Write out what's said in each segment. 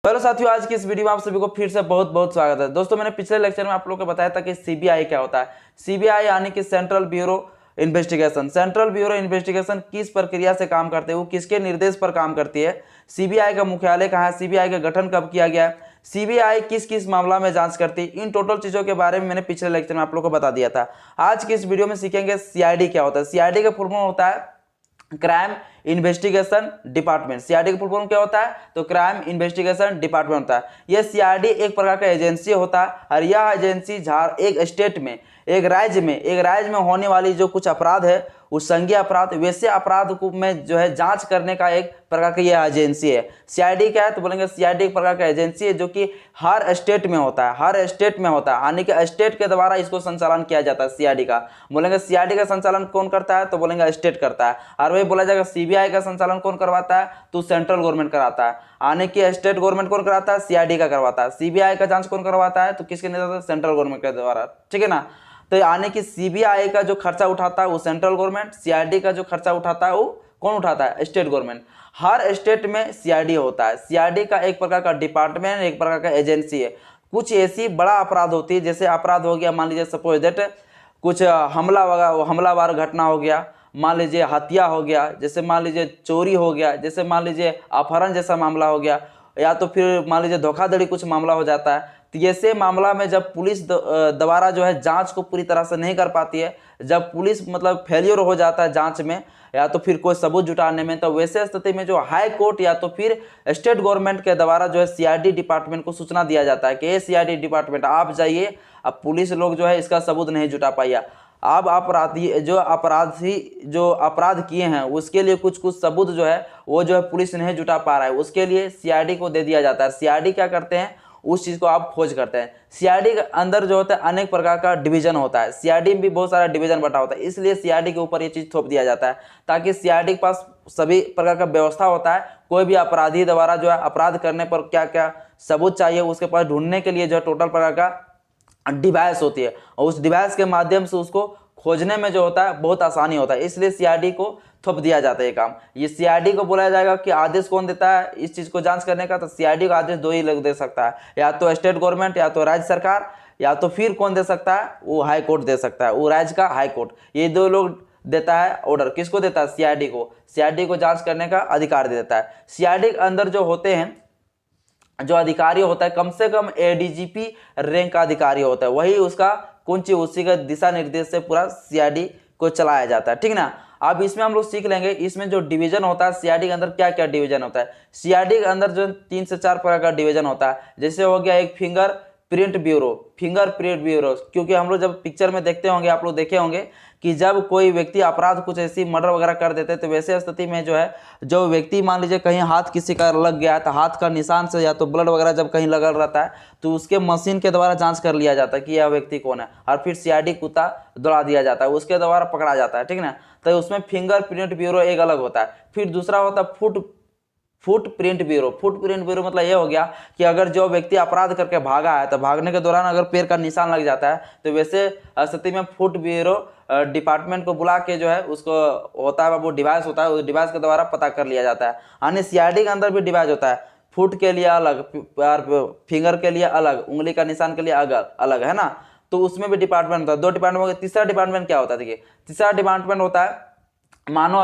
Hello साथियों, आज की इस वीडियो में आप सभी को फिर से बहुत बहुत स्वागत है। दोस्तों, मैंने पिछले लेक्चर में आप लोगों को बताया था कि सीबीआई क्या होता है। सीबीआई यानी कि central bureau investigation. Central bureau investigation किस प्रक्रिया से काम करते हैं, वो किसके निर्देश पर काम करती है, सीबीआई का मुख्यालय कहाँ है, सीबीआई का गठन कब किया गया है, सीबीआई किस किस मामला में जांच करती है, इन टोटल चीज़ों के बारे में मैंने पिछले लेक्चर में आप लोगों को बता दिया था। आज की इस वीडियो में सीखेंगे सीआईडी क्या होता है। सीआईडी का फुल फॉर्म होता है क्राइम इन्वेस्टिगेशन डिपार्टमेंट। सीआईडी का फुल फॉर्म क्या होता है, तो क्राइम इन्वेस्टिगेशन डिपार्टमेंट होता है। यह सीआईडी एक प्रकार का एजेंसी होता है और यह एजेंसी एक स्टेट में, एक राज्य में होने वाली जो कुछ अपराध है, उस संज्ञेय अपराध, वैसे अपराध को में जो है जांच करने का एक प्रकार की यह एजेंसी है। सीआईडी क्या है, तो बोलेंगे सीआईडी एक प्रकार का एजेंसी है जो कि हर स्टेट में होता है, हर स्टेट में होता है, यानी कि स्टेट के द्वारा इसको संचालन किया जाता है सीआईडी का। बोलेंगे सीआईडी का संचालन कौन करता है, तो बोलेंगे स्टेट करता है। और वही बोला जाएगा सीबीआई का संचालन कौन करवाता है, तो सेंट्रल गवर्नमेंट कराता है। यानी कि स्टेट गवर्नमेंट कौन कराता है, सीआईडी का करवाता है। सीबीआई का जांच कौन करवाता है, तो किसके नेतृत्व से, सेंट्रल गवर्नमेंट के द्वारा, ठीक है ना। तो यानी कि सीबीआई का जो खर्चा उठाता है वो सेंट्रल गवर्नमेंट, सीआईडी का जो खर्चा उठाता है वो कौन उठाता है, स्टेट गवर्नमेंट। हर स्टेट में सीआईडी होता है। सीआईडी का एक प्रकार का डिपार्टमेंट, एक प्रकार का एजेंसी है। कुछ ऐसी बड़ा अपराध होती है, जैसे अपराध हो गया, मान लीजिए सपोज दैट कुछ हमलावार घटना हो गया, मान लीजिए हत्या हो गया, जैसे मान लीजिए चोरी हो गया, जैसे मान लीजिए अपहरण जैसा मामला हो गया, या तो फिर मान लीजिए धोखाधड़ी कुछ मामला हो जाता है। तो ऐसे मामला में जब पुलिस दोबारा जो है जांच को पूरी तरह से नहीं कर पाती है, जब पुलिस मतलब फेलियर हो जाता है जांच में या तो फिर कोई सबूत जुटाने में, तो वैसे स्थिति में जो हाई कोर्ट या तो फिर स्टेट गवर्नमेंट के द्वारा जो है सीआईडी डिपार्टमेंट को सूचना दिया जाता है कि ये सीआईडी डिपार्टमेंट आप जाइए, अब पुलिस लोग जो है इसका सबूत नहीं जुटा पाया, अब अपराधी जो अपराध किए हैं उसके लिए कुछ कुछ सबूत जो है वो जो है पुलिस नहीं जुटा पा रहा है, उसके लिए सीआईडी को दे दिया जाता है। सीआईडी क्या करते हैं, उस चीज़ को आप खोज करते हैं। सीआईडी के अंदर जो होता है अनेक प्रकार का डिवीजन होता है, सीआईडी में भी बहुत सारा डिवीजन बटा होता है, इसलिए सीआईडी के ऊपर ये चीज़ थोप दिया जाता है ताकि सीआईडी के पास सभी प्रकार का व्यवस्था होता है। कोई भी अपराधी द्वारा जो है अपराध करने पर क्या क्या सबूत चाहिए उसके पास ढूंढने के लिए जो है टोटल प्रकार का डिवाइस होती है, और उस डिवाइस के माध्यम से उसको खोजने में जो होता है बहुत आसानी होता है, इसलिए सीआईडी को थोप दिया जाता है ये काम। ये सीआईडी को बोला जाएगा कि आदेश कौन देता है इस चीज़ को जांच करने का, तो सीआईडी का आदेश दो ही लोग दे सकता है, या तो स्टेट गवर्नमेंट, या तो राज्य सरकार, या तो फिर कौन दे सकता है, वो हाई कोर्ट दे सकता है, वो राज्य का हाई कोर्ट। ये दो लोग देता है ऑर्डर, किसको देता है, सीआईडी को। सीआईडी को जांच करने का अधिकार दे देता है। सीआईडी के अंदर जो होते हैं, जो अधिकारी होता है, कम से कम एडीजीपी रैंक का अधिकारी होता है, वही उसका उसी का दिशा निर्देश से पूरा सीआईडी को चलाया जाता है, ठीक ना। अब इसमें हम लोग सीख लेंगे, इसमें जो डिवीजन होता है सीआईडी के अंदर क्या क्या डिवीजन होता है। सीआईडी के अंदर जो 3 से 4 प्रकार का डिवीजन होता है, जैसे हो गया एक फिंगर प्रिंट ब्यूरो, क्योंकि हम लोग जब पिक्चर में देखते होंगे, आप लोग देखे होंगे कि जब कोई व्यक्ति अपराध कुछ ऐसी मर्डर वगैरह कर देते, तो वैसे स्थिति में जो है जो व्यक्ति मान लीजिए कहीं हाथ किसी का लग गया, तो हाथ का निशान से या तो ब्लड वगैरह जब कहीं लगल रहता है तो उसके मशीन के द्वारा जांच कर लिया जाता है कि यह व्यक्ति कौन है, और फिर सीआईडी कुत्ता दौड़ा दिया जाता है, उसके द्वारा पकड़ा जाता है, ठीक ना। तो उसमें फिंगर प्रिंट ब्यूरो एक अलग होता है। फिर दूसरा होता है फुट प्रिंट ब्यूरो मतलब ये हो गया कि अगर जो व्यक्ति अपराध करके भागा है, तो भागने के दौरान अगर पैर का निशान लग जाता है, तो वैसे स्थिति में फुट ब्यूरो डिपार्टमेंट को बुला के जो है उसको होता है, वो डिवाइस होता है, उस डिवाइस के द्वारा पता कर लिया जाता है। यानी सीआईडी के अंदर भी डिवाइस होता है, फुट के लिए अलग, फिंगर के लिए अलग, उंगली का निशान के लिए अलग है ना। तो उसमें भी डिपार्टमेंट होता है, 2 डिपार्टमेंट हो गए। तीसरा डिपार्टमेंट क्या होता है, देखिए तीसरा डिपार्टमेंट होता है मानव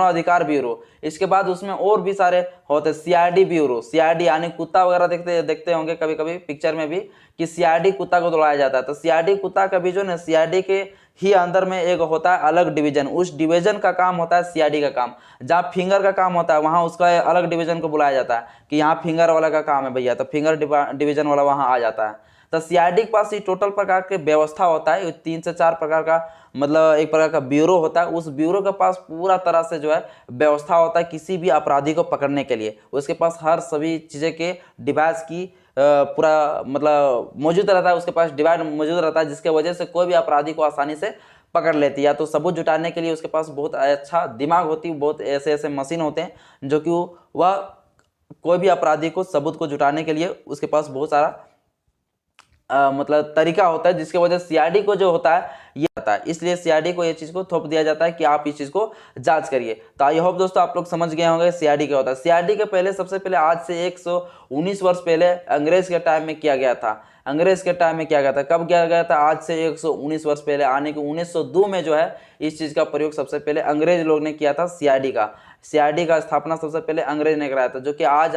अधिकार ब्यूरो। इसके बाद उसमें और भी सारे होते हैं, सीआईडी ब्यूरो, सीआईडी यानी कुत्ता वगैरह देखते होंगे कभी कभी पिक्चर में भी कि सीआईडी कुत्ता को दौड़ाया जाता है। तो सीआईडी कुत्ता का भी जो ना सीआईडी के ही अंदर में एक होता है अलग डिवीजन, उस डिवीजन का काम होता है सीआईडी का काम। जहाँ फिंगर का काम होता है वहाँ उसका अलग डिवीजन को बुलाया जाता है कि यहाँ फिंगर वाला का काम है भैया, तो फिंगर डिवीजन वाला वहाँ आ जाता है। तो सीआईडी के पास ये टोटल प्रकार के व्यवस्था होता है, 3 से 4 प्रकार का मतलब एक प्रकार का ब्यूरो होता है। उस ब्यूरो के पास पूरा तरह से जो है व्यवस्था होता है किसी भी अपराधी को पकड़ने के लिए, उसके पास हर सभी चीज़ें के डिवाइस की पूरा मतलब मौजूद रहता है, उसके पास डिवाइस मौजूद रहता है, जिसके वजह से कोई भी अपराधी को आसानी से पकड़ लेती है। या तो सबूत जुटाने के लिए उसके पास बहुत अच्छा दिमाग होती है, बहुत ऐसे मशीन होते हैं जो कि वह कोई भी अपराधी को सबूत को जुटाने के लिए उसके पास बहुत सारा मतलब तरीका होता है जिसके वजह से सीआईडी को जो होता है ये आता है, इसलिए सीआईडी को ये चीज को थोप दिया जाता है कि आप इस चीज को जांच करिए। तो आई होप दोस्तों आप लोग समझ गए होंगे सीआईडी क्या होता है। सीआईडी के पहले सबसे पहले आज से 119 वर्ष पहले अंग्रेज के टाइम में किया गया था। अंग्रेज के टाइम में किया गया था, कब किया गया था? आज से 119 वर्ष पहले, आने के 1902 में जो है इस चीज का प्रयोग सबसे पहले अंग्रेज लोग ने किया था। सीआईडी का स्थापना सबसे पहले अंग्रेज ने कराया था, जो कि आज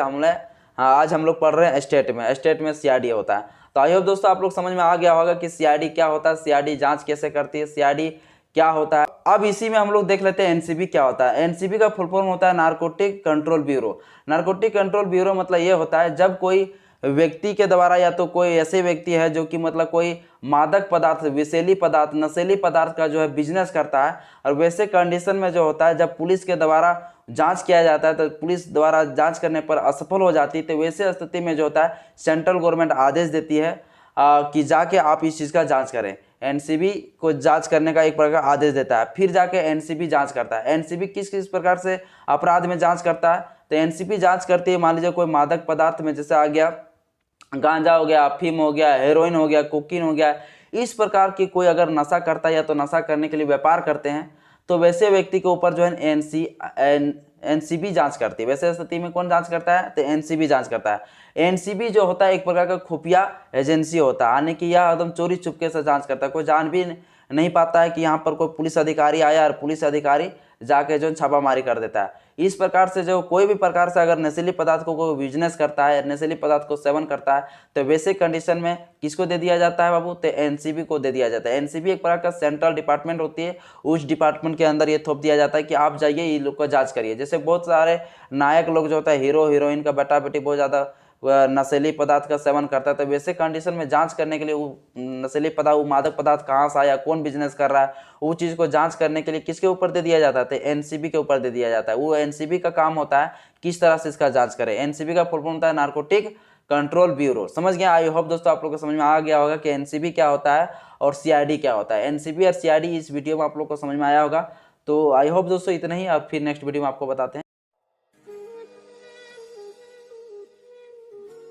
हम लोग पढ़ रहे हैं स्टेट में सीआईडी होता है। तो आई होप दोस्तों आप लोग समझ में आ गया होगा कि सीआईडी क्या होता है, सीआईडी जांच कैसे करती है, सीआईडी क्या होता है। अब इसी में हम लोग देख लेते हैं एनसीबी क्या होता है। एनसीबी का फुल फॉर्म होता है narcotic control bureau. Narcotic control bureau मतलब ये होता है जब कोई व्यक्ति के द्वारा या तो कोई ऐसे व्यक्ति है जो कि मतलब कोई मादक पदार्थ, विषैली पदार्थ, नशीली पदार्थ का जो है बिजनेस करता है, और वैसे कंडीशन में जो होता है जब पुलिस के द्वारा जांच किया जाता है तो पुलिस द्वारा जांच करने पर असफल हो जाती है, तो वैसे स्थिति में जो होता है सेंट्रल गवर्नमेंट आदेश देती है कि जाके आप इस चीज़ का जांच करें। एनसीबी को जांच करने का एक प्रकार का आदेश देता है, फिर जाके एनसीबी जांच करता है। एनसीबी किस किस प्रकार से अपराध में जांच करता है? तो एनसीबी जांच करती है, मान लीजिए कोई मादक पदार्थ में जैसे आ गया गांजा हो गया, अफीम हो गया, हेरोइन हो गया, कोकीन हो गया, इस प्रकार की कोई अगर नशा करता है या तो नशा करने के लिए व्यापार करते हैं, तो वैसे व्यक्ति के ऊपर जो है एनसीबी जांच करती है। वैसे स्थिति में कौन जांच करता है? तो एनसीबी जांच करता है। एनसीबी जो होता है एक प्रकार का खुफिया एजेंसी होता है, यानी कि यह एकदम चोरी चुपके से जांच करता है। कोई जान भी नहीं पाता है कि यहाँ पर कोई पुलिस अधिकारी आया और पुलिस अधिकारी जाके जो छापामारी कर देता है। इस प्रकार से जो कोई भी प्रकार से अगर नशीली पदार्थ को कोई बिजनेस करता है, नशीली पदार्थ को सेवन करता है, तो वैसे कंडीशन में किसको दे दिया जाता है बाबू? तो एनसीबी को दे दिया जाता है। एनसीबी एक प्रकार का सेंट्रल डिपार्टमेंट होती है, उस डिपार्टमेंट के अंदर ये थोप दिया जाता है कि आप जाइए ये लोग को जांच करिए। जैसे बहुत सारे नायक लोग जो होता है, हीरो हीरोइन का बेटा बेटी बहुत ज़्यादा नशीली पदार्थ का सेवन करता है, तो वैसे कंडीशन में जांच करने के लिए वो नशीली पदार्थ, वो मादक पदार्थ कहाँ से आया, कौन बिजनेस कर रहा है, वो चीज़ को जांच करने के लिए किसके ऊपर दे दिया जाता है? तो एनसीबी के ऊपर दे दिया जाता है। वो एनसीबी का काम होता है किस तरह से इसका जांच करे। एनसीबी का फुल फॉर्म होता है नारकोटिक कंट्रोल ब्यूरो। समझ गया? आई होप दोस्तों आप लोग को समझ में आ गया होगा कि एनसीबी क्या होता है और सीआईडी क्या होता है। एनसीबी और सीआईडी इस वीडियो में आप लोग को समझ में आया होगा। तो आई होप दोस्तों इतना ही, अब फिर नेक्स्ट वीडियो में आपको बताते हैं।